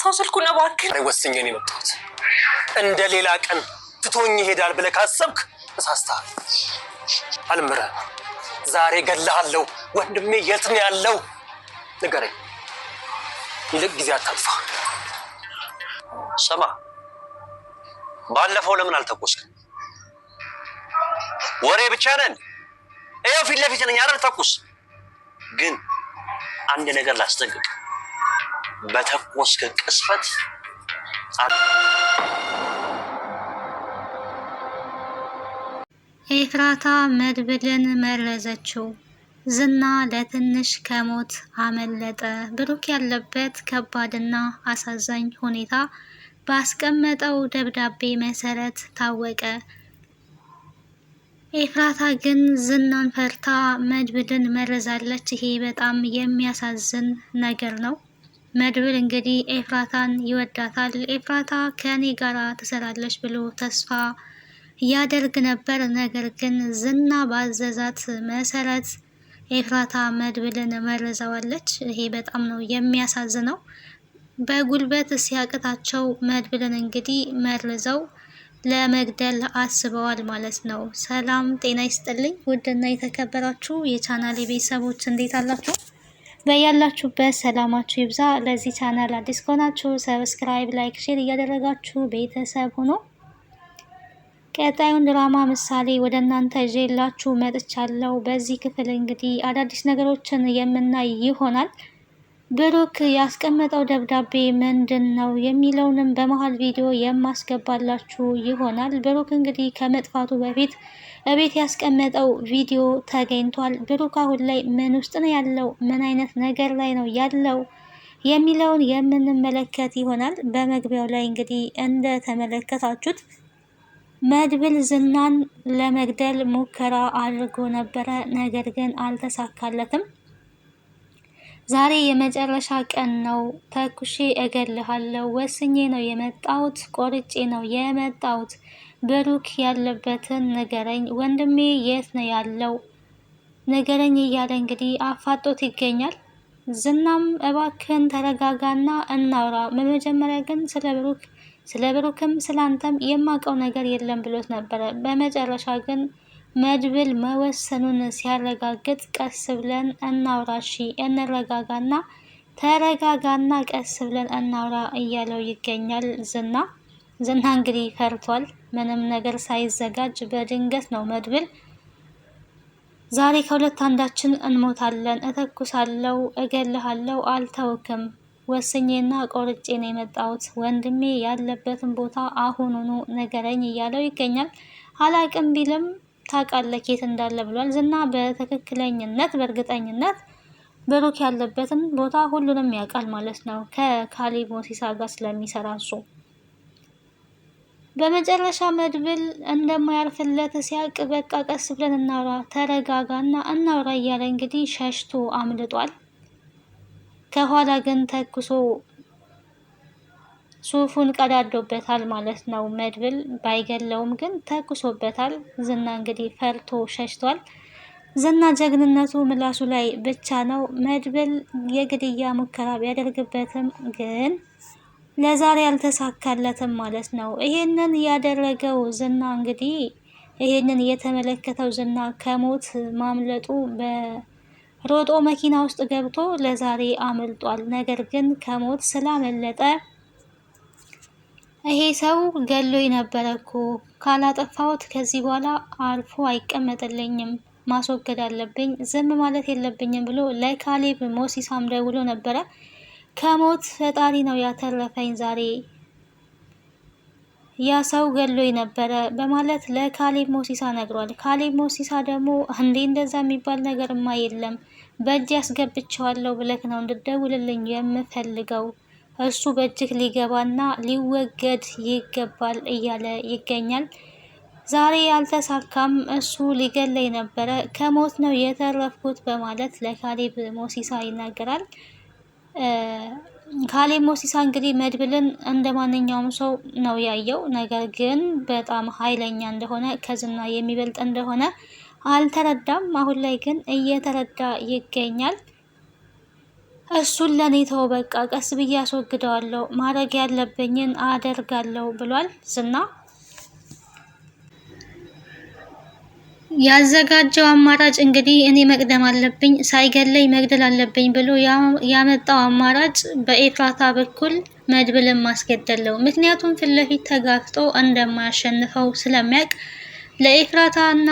አጥፋው ስልኩን እባክህ። ወስኜ ነው የመጣሁት። እንደ ሌላ ቀን ትቶኝ ይሄዳል ብለህ ካሰብክ ተሳስተሃል። አልምረህ። ዛሬ ገለሃለሁ። ወንድሜ የት ነው ያለው? ንገረኝ። ይልቅ ጊዜ አታጥፋ። ስማ፣ ባለፈው ለምን አልተኮስክም? ወሬ ብቻ ነን። ይኸው ፊት ለፊት ነኝ አይደል? ተኩስ። ግን አንድ ነገር ላስጠንቅቅ፣ በተኮስክ ቅስፈት ኤፍራታ መድብልን መረዘችው። ዝና ለትንሽ ከሞት አመለጠ። ብሩክ ያለበት ከባድና አሳዛኝ ሁኔታ ባስቀመጠው ደብዳቤ መሰረት ታወቀ። ኤፍራታ ግን ዝናን ፈርታ መድብልን መረዛለች። ይሄ በጣም የሚያሳዝን ነገር ነው። መድብል እንግዲህ ኤፍራታን ይወዳታል። ኤፍራታ ከኔ ጋራ ትሰራለች ብሎ ተስፋ ያደርግ ነበር። ነገር ግን ዝና ባዘዛት መሰረት ኤፍራታ መድብልን መርዘዋለች። ይሄ በጣም ነው የሚያሳዝነው። በጉልበት ሲያቅታቸው መድብልን እንግዲህ መርዘው ለመግደል አስበዋል ማለት ነው። ሰላም ጤና ይስጥልኝ ውድና የተከበራችሁ የቻናል ቤተሰቦች እንዴት አላችሁ? በያላችሁበት ሰላማችሁ ይብዛ። ለዚህ ቻናል አዲስ ከሆናችሁ ሰብስክራይብ፣ ላይክ፣ ሼር እያደረጋችሁ ቤተሰብ ሆኖ ቀጣዩን ድራማ ምሳሌ ወደ እናንተ ይዤላችሁ መጥቻለሁ። በዚህ ክፍል እንግዲህ አዳዲስ ነገሮችን የምናይ ይሆናል። ብሩክ ያስቀመጠው ደብዳቤ ምንድን ነው የሚለውንም በመሀል ቪዲዮ የማስገባላችሁ ይሆናል። ብሩክ እንግዲህ ከመጥፋቱ በፊት እቤት ያስቀመጠው ቪዲዮ ተገኝቷል። ብሩክ አሁን ላይ ምን ውስጥ ነው ያለው? ምን አይነት ነገር ላይ ነው ያለው የሚለውን የምንመለከት ይሆናል። በመግቢያው ላይ እንግዲህ እንደተመለከታችሁት መድብል ዝናን ለመግደል ሙከራ አድርጎ ነበረ። ነገር ግን አልተሳካለትም። ዛሬ የመጨረሻ ቀን ነው፣ ተኩሼ እገልሃለሁ፣ ወስኜ ነው የመጣሁት፣ ቆርጬ ነው የመጣሁት፣ ብሩክ ያለበትን ንገረኝ፣ ወንድሜ የት ነው ያለው ንገረኝ እያለ እንግዲህ አፋጦት ይገኛል። ዝናም እባክህን ተረጋጋና እናውራ፣ በመጀመሪያ ግን ስለ ብሩክም ስላንተም የማውቀው ነገር የለም ብሎት ነበረ። በመጨረሻ ግን መድብል መወሰኑን ሲያረጋግጥ ቀስ ብለን እናውራ፣ እሺ እንረጋጋና ተረጋጋና ቀስ ብለን እናውራ እያለው ይገኛል። ዝና እንግዲህ ፈርቷል። ምንም ነገር ሳይዘጋጅ በድንገት ነው መድብል ዛሬ ከሁለት አንዳችን እንሞታለን፣ እተኩሳለሁ፣ እገልሃለሁ፣ አልተውክም፣ ወስኜና ቆርጬ ነው የመጣሁት፣ ወንድሜ ያለበትን ቦታ አሁኑኑ ንገረኝ እያለው ይገኛል። አላቅም ቢልም ታውቃለህ የት እንዳለ ብሏል። ዝና በትክክለኝነት በእርግጠኝነት ብሩክ ያለበትን ቦታ ሁሉንም ያውቃል ማለት ነው፣ ከካሌብ ሞሲሳ ጋር ስለሚሰራ እሱ። በመጨረሻ መድብል እንደማያርፍለት ሲያውቅ በቃ ቀስ ብለን እናውራ፣ ተረጋጋና እናውራ እያለ እንግዲህ ሸሽቶ አምልጧል። ከኋላ ግን ተኩሶ ሱፉን ቀዳዶበታል ማለት ነው። መድብል ባይገለውም ግን ተኩሶበታል። ዝና እንግዲህ ፈርቶ ሸሽቷል። ዝና ጀግንነቱ ምላሱ ላይ ብቻ ነው። መድብል የግድያ ሙከራ ቢያደርግበትም ግን ለዛሬ አልተሳካለትም ማለት ነው። ይሄንን ያደረገው ዝና እንግዲህ ይሄንን የተመለከተው ዝና ከሞት ማምለጡ በሮጦ መኪና ውስጥ ገብቶ ለዛሬ አመልጧል። ነገር ግን ከሞት ስላመለጠ ይሄ ሰው ገሎኝ ነበረ እኮ ካላጠፋሁት ከዚህ በኋላ አልፎ አይቀመጥልኝም፣ ማስወገድ አለብኝ፣ ዝም ማለት የለብኝም ብሎ ለካሌብ ሞሲሳም ደውሎ ነበረ። ከሞት ፈጣሪ ነው ያተረፈኝ ዛሬ፣ ያ ሰው ገሎኝ ነበረ በማለት ለካሌብ ሞሲሳ ነግሯል። ካሌብ ሞሲሳ ደግሞ እንዴ እንደዛ የሚባል ነገርማ የለም፣ በእጅ ያስገብቸዋለሁ ብለክ ነው እንድደውልልኝ የምፈልገው፣ እሱ በእጅህ ሊገባና ሊወገድ ይገባል እያለ ይገኛል። ዛሬ ያልተሳካም፣ እሱ ሊገለኝ ነበረ፣ ከሞት ነው የተረፍኩት በማለት ለካሌብ ሞሲሳ ይናገራል። ካሌብ ሞሲሳ እንግዲህ መድብልን እንደ ማንኛውም ሰው ነው ያየው። ነገር ግን በጣም ኃይለኛ እንደሆነ ከዝና የሚበልጥ እንደሆነ አልተረዳም። አሁን ላይ ግን እየተረዳ ይገኛል። እሱን ለኔ ተው በቃ ቀስ ብዬ አስወግደዋለሁ፣ ማድረግ ያለብኝን አደርጋለሁ ብሏል ዝና። ያዘጋጀው አማራጭ እንግዲህ እኔ መቅደም አለብኝ፣ ሳይገለኝ መግደል አለብኝ ብሎ ያመጣው አማራጭ በኤፍራታ በኩል መድብልን ማስገደለው። ምክንያቱም ፊት ለፊት ተጋፍጦ እንደማያሸንፈው ስለሚያውቅ ለኤፍራታ እና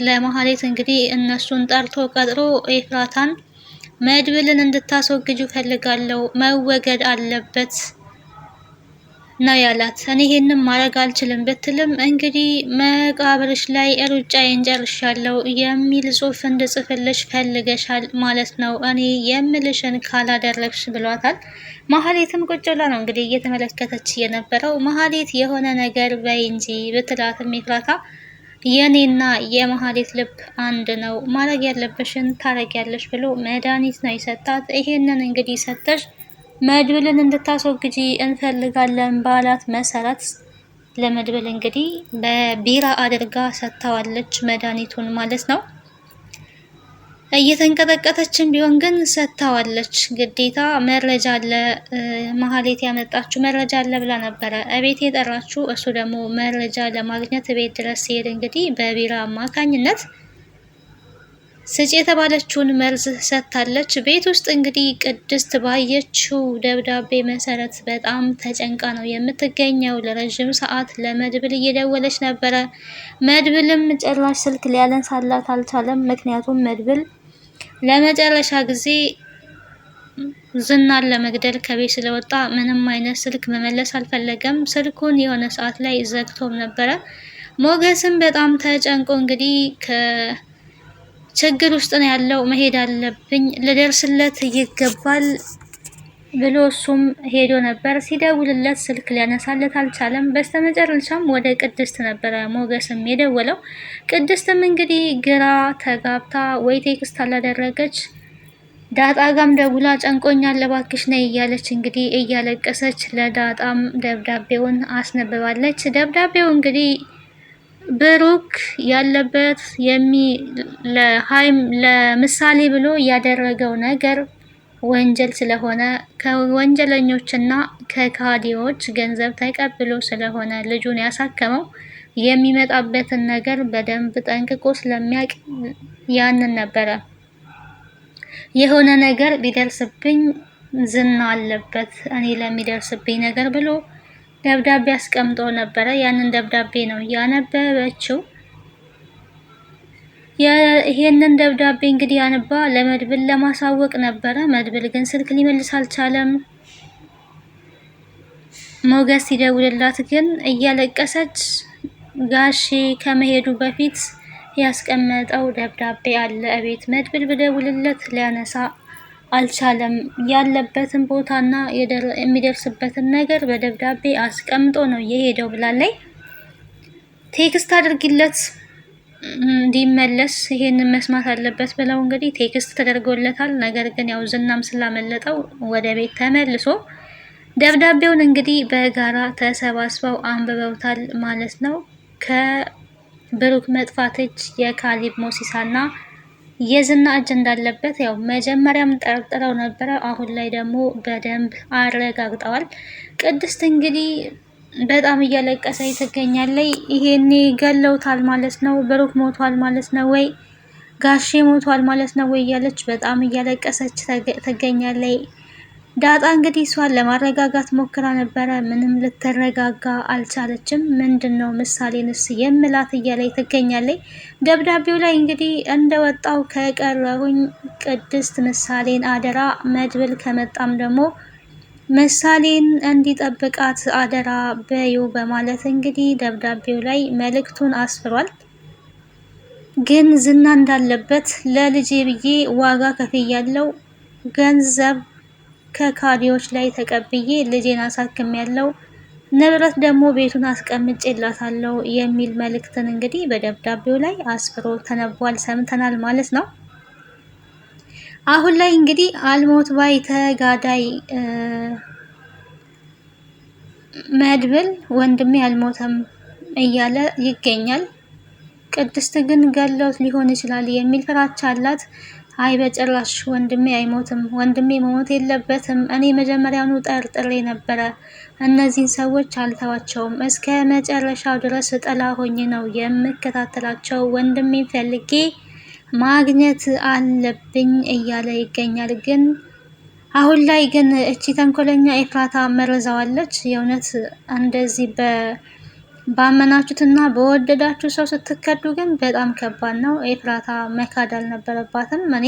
ለመሀሌት እንግዲህ እነሱን ጠርቶ ቀጥሮ ኤፍራታን መድብልን እንድታስወግጁ ፈልጋለሁ፣ መወገድ አለበት ነው ያላት። እኔ ይሄንን ማድረግ አልችልም ብትልም እንግዲህ መቃብርሽ ላይ ሩጫዬን ጨርሻለሁ የሚል ጽሑፍ እንድጽፍልሽ ፈልገሻል ማለት ነው፣ እኔ የምልሽን ካላደረግሽ ብሏታል። መሀሌትም ቁጭ ብላ ነው እንግዲህ እየተመለከተች የነበረው። መሀሌት የሆነ ነገር በይ እንጂ ብትላትም ኤፍራታ የኔና የመሀሌት ልብ አንድ ነው፣ ማድረግ ያለብሽን ታረጊያለሽ ብሎ መድኃኒት ነው የሰጣት። ይሄንን እንግዲህ ሰጠሽ መድብልን እንድታስወግጂ እንፈልጋለን ባላት መሰረት ለመድብል እንግዲህ በቢራ አድርጋ ሰጥታዋለች መድኃኒቱን ማለት ነው። እየተንቀጠቀጠችን ቢሆን ግን ሰጥታዋለች። ግዴታ መረጃ አለ መሀሌት ያመጣችው መረጃ አለ ብላ ነበረ እቤት የጠራችው። እሱ ደግሞ መረጃ ለማግኘት ቤት ድረስ ሲሄድ እንግዲህ በቢራ አማካኝነት ስጭ የተባለችውን መርዝ ሰጥታለች። ቤት ውስጥ እንግዲህ ቅድስት ባየችው ደብዳቤ መሰረት በጣም ተጨንቃ ነው የምትገኘው። ለረዥም ሰዓት ለመድብል እየደወለች ነበረ። መድብልም ጭራሽ ስልክ ሊያነሳላት አልቻለም። ምክንያቱም መድብል ለመጨረሻ ጊዜ ዝናን ለመግደል ከቤት ስለወጣ ምንም አይነት ስልክ መመለስ አልፈለገም። ስልኩን የሆነ ሰዓት ላይ ዘግቶም ነበረ። ሞገስም በጣም ተጨንቆ እንግዲህ ችግር ውስጥ ነው ያለው፣ መሄድ አለብኝ፣ ልደርስለት ይገባል ብሎ እሱም ሄዶ ነበር። ሲደውልለት ስልክ ሊያነሳለት አልቻለም። በስተመጨረሻም ወደ ቅድስት ነበረ ሞገስም የደወለው። ቅድስትም እንግዲህ ግራ ተጋብታ ወይ ቴክስት አላደረገች፣ ዳጣ ጋም ደውላ ጨንቆኛል እባክሽ ነይ እያለች እንግዲህ እያለቀሰች ለዳጣም ደብዳቤውን አስነብባለች። ደብዳቤው እንግዲህ ብሩክ ያለበት ለምሳሌ ብሎ ያደረገው ነገር ወንጀል ስለሆነ ከወንጀለኞችና ከካዲዎች ገንዘብ ተቀብሎ ስለሆነ ልጁን ያሳከመው የሚመጣበትን ነገር በደንብ ጠንቅቆ ስለሚያውቅ ያንን ነበረ የሆነ ነገር ቢደርስብኝ ዝና አለበት እኔ ለሚደርስብኝ ነገር ብሎ ደብዳቤ አስቀምጦ ነበረ። ያንን ደብዳቤ ነው ያነበበችው። ይሄንን ደብዳቤ እንግዲህ ያነባ ለመድብል ለማሳወቅ ነበረ። መድብል ግን ስልክ ሊመልስ አልቻለም። ሞገስ ሲደውልላት ግን እያለቀሰች ጋሼ ከመሄዱ በፊት ያስቀመጠው ደብዳቤ አለ እቤት፣ መድብል ብደውልለት ሊያነሳ አልቻለም፣ ያለበትን ቦታና የሚደርስበትን ነገር በደብዳቤ አስቀምጦ ነው የሄደው ብላለች። ቴክስት አድርጊለት እንዲመለስ ይሄንን መስማት አለበት ብለው እንግዲህ ቴክስት ተደርጎለታል። ነገር ግን ያው ዝናም ስላመለጠው ወደ ቤት ተመልሶ ደብዳቤውን እንግዲህ በጋራ ተሰባስበው አንብበውታል ማለት ነው። ከብሩክ መጥፋት እጅ የካሊብ ሞሲሳና የዝና እጅ እንዳለበት ያው መጀመሪያም ጠርጥረው ነበረ። አሁን ላይ ደግሞ በደንብ አረጋግጠዋል። ቅድስት እንግዲህ በጣም እያለቀሰች ትገኛለች። ይሄኔ ገለውታል ማለት ነው፣ ብሩክ ሞቷል ማለት ነው ወይ ጋሼ ሞቷል ማለት ነው ወይ እያለች በጣም እያለቀሰች ትገኛለች። ዳጣ እንግዲህ እሷን ለማረጋጋት ሞክራ ነበረ። ምንም ልትረጋጋ አልቻለችም። ምንድነው ምሳሌንስ የምላት እያለች ትገኛለች። ደብዳቤው ላይ እንግዲህ እንደወጣው ከቀረሁኝ ቅድስት ምሳሌን አደራ፣ መድብል ከመጣም ደግሞ ምሳሌን እንዲጠብቃት አደራ በዩ በማለት እንግዲህ ደብዳቤው ላይ መልእክቱን አስፍሯል። ግን ዝና እንዳለበት ለልጄ ብዬ ዋጋ ከፍያለሁ፣ ገንዘብ ከካዲዎች ላይ ተቀብዬ ልጄን አሳክም ያለው ንብረት ደግሞ ቤቱን አስቀምጬላታለሁ የሚል መልእክትን እንግዲህ በደብዳቤው ላይ አስፍሮ ተነቧል፣ ሰምተናል ማለት ነው። አሁን ላይ እንግዲህ አልሞት ባይ ተጋዳይ መድብል ወንድሜ አልሞተም እያለ ይገኛል። ቅድስት ግን ገለውት ሊሆን ይችላል የሚል ፍራቻ አላት። አይ በጭራሽ ወንድሜ አይሞትም፣ ወንድሜ መሞት የለበትም። እኔ መጀመሪያውኑ ጠርጥሬ ነበረ። እነዚህን ሰዎች አልተዋቸውም። እስከ መጨረሻው ድረስ ጥላ ሆኜ ነው የምከታተላቸው። ወንድሜን ፈልጌ ማግኘት አለብኝ እያለ ይገኛል። ግን አሁን ላይ ግን እቺ ተንኮለኛ ኤፍራታ መረዛዋለች። የእውነት እንደዚህ ባመናችሁትና በወደዳችሁ ሰው ስትከዱ ግን በጣም ከባድ ነው። ኤፍራታ መካድ አልነበረባትም። እኔ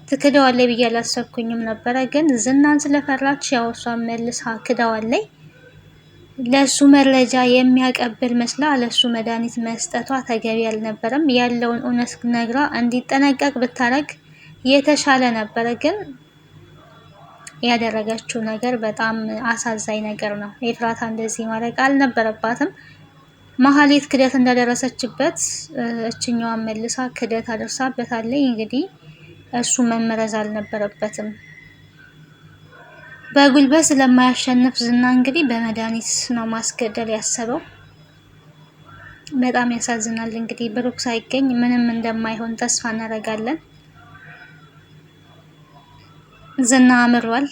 ትክደዋለች ብዬ አላሰብኩኝም ነበረ። ግን ዝናን ስለፈራች ያው እሷን መልሳ ክደዋለች። ለሱ መረጃ የሚያቀብል መስላ ለሱ መድኃኒት መስጠቷ ተገቢ አልነበረም። ያለውን እውነት ነግራ እንዲጠነቀቅ ብታረግ የተሻለ ነበረ። ግን ያደረገችው ነገር በጣም አሳዛኝ ነገር ነው። ኤፍራታ እንደዚህ ማድረግ አልነበረባትም። መሀሌት ክደት እንዳደረሰችበት እችኛዋን መልሳ ክደት አደርሳበታለች። እንግዲህ እሱ መመረዝ አልነበረበትም። በጉልበት ስለማያሸንፍ ዝና እንግዲህ በመድኃኒት ነው ማስገደል ያሰበው። በጣም ያሳዝናል። እንግዲህ ብሩክ ሳይገኝ ምንም እንደማይሆን ተስፋ እናደርጋለን። ዝና አምሯል፣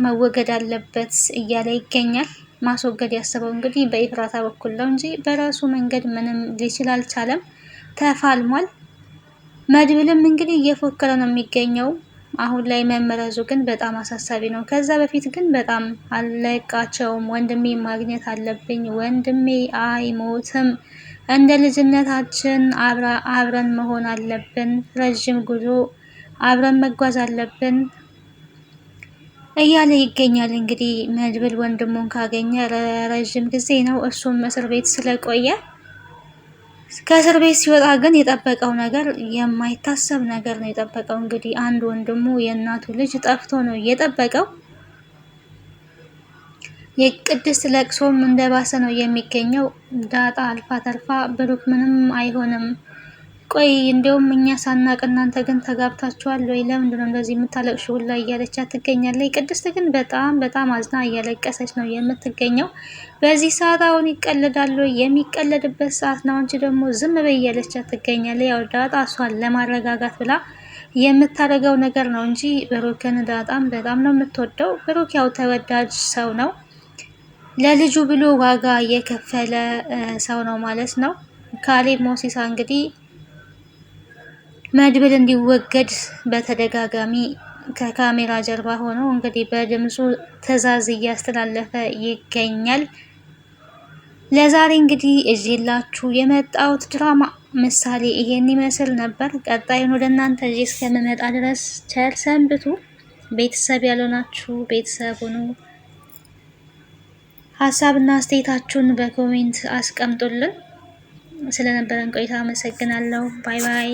መወገድ አለበት እያለ ይገኛል። ማስወገድ ያሰበው እንግዲህ በኤፍራታ በኩል ነው እንጂ በራሱ መንገድ ምንም ሊችል አልቻለም። ተፋልሟል። መድብልም እንግዲህ እየፎከረ ነው የሚገኘው። አሁን ላይ መመረዙ ግን በጣም አሳሳቢ ነው። ከዛ በፊት ግን በጣም አለቃቸውም። ወንድሜ ማግኘት አለብኝ፣ ወንድሜ አይሞትም፣ እንደ ልጅነታችን አብረን መሆን አለብን፣ ረዥም ጉዞ አብረን መጓዝ አለብን እያለ ይገኛል። እንግዲህ መድብል ወንድሙን ካገኘ ረዥም ጊዜ ነው። እሱም እስር ቤት ስለቆየ ከእስር ቤት ሲወጣ ግን የጠበቀው ነገር የማይታሰብ ነገር ነው የጠበቀው። እንግዲህ አንድ ወንድሙ የእናቱ ልጅ ጠፍቶ ነው የጠበቀው። የቅድስት ለቅሶም እንደባሰ ነው የሚገኘው። ዳጣ አልፋ ተርፋ ብሩክ ምንም አይሆንም፣ ቆይ እንዲያውም እኛ ሳናቅ እናንተ ግን ተጋብታችኋል ወይ? ለምንድን ነው እንደዚህ የምታለቅሹ? ሁላ እያለቻት ትገኛለች። ቅድስት ግን በጣም አዝና እያለቀሰች ነው የምትገኘው። በዚህ ሰዓት አሁን ይቀለዳሉ፣ የሚቀለድበት ሰዓት ነው። አንቺ ደግሞ ዝም በይ እያለቻት ትገኛለች። ያው ዳጣ እሷን ለማረጋጋት ብላ የምታደርገው ነገር ነው እንጂ ብሩክን ዳጣም በጣም ነው የምትወደው። ብሩክ ያው ተወዳጅ ሰው ነው፣ ለልጁ ብሎ ዋጋ የከፈለ ሰው ነው ማለት ነው። ካሌብ ሞሲሳ እንግዲህ መድብል እንዲወገድ በተደጋጋሚ ከካሜራ ጀርባ ሆኖ እንግዲህ በድምፁ ትዕዛዝ እያስተላለፈ ይገኛል። ለዛሬ እንግዲህ እዚህላችሁ የመጣሁት ድራማ ምሳሌ ይሄን ይመስል ነበር። ቀጣዩን ወደ እናንተ እዚህ እስከምመጣ ድረስ ቸር ሰንብቱ። ቤተሰብ ያልሆናችሁ ቤተሰብ ሁኑ። ሀሳብና አስተያየታችሁን በኮሜንት አስቀምጡልን። ስለነበረን ቆይታ አመሰግናለሁ። ባይ ባይ።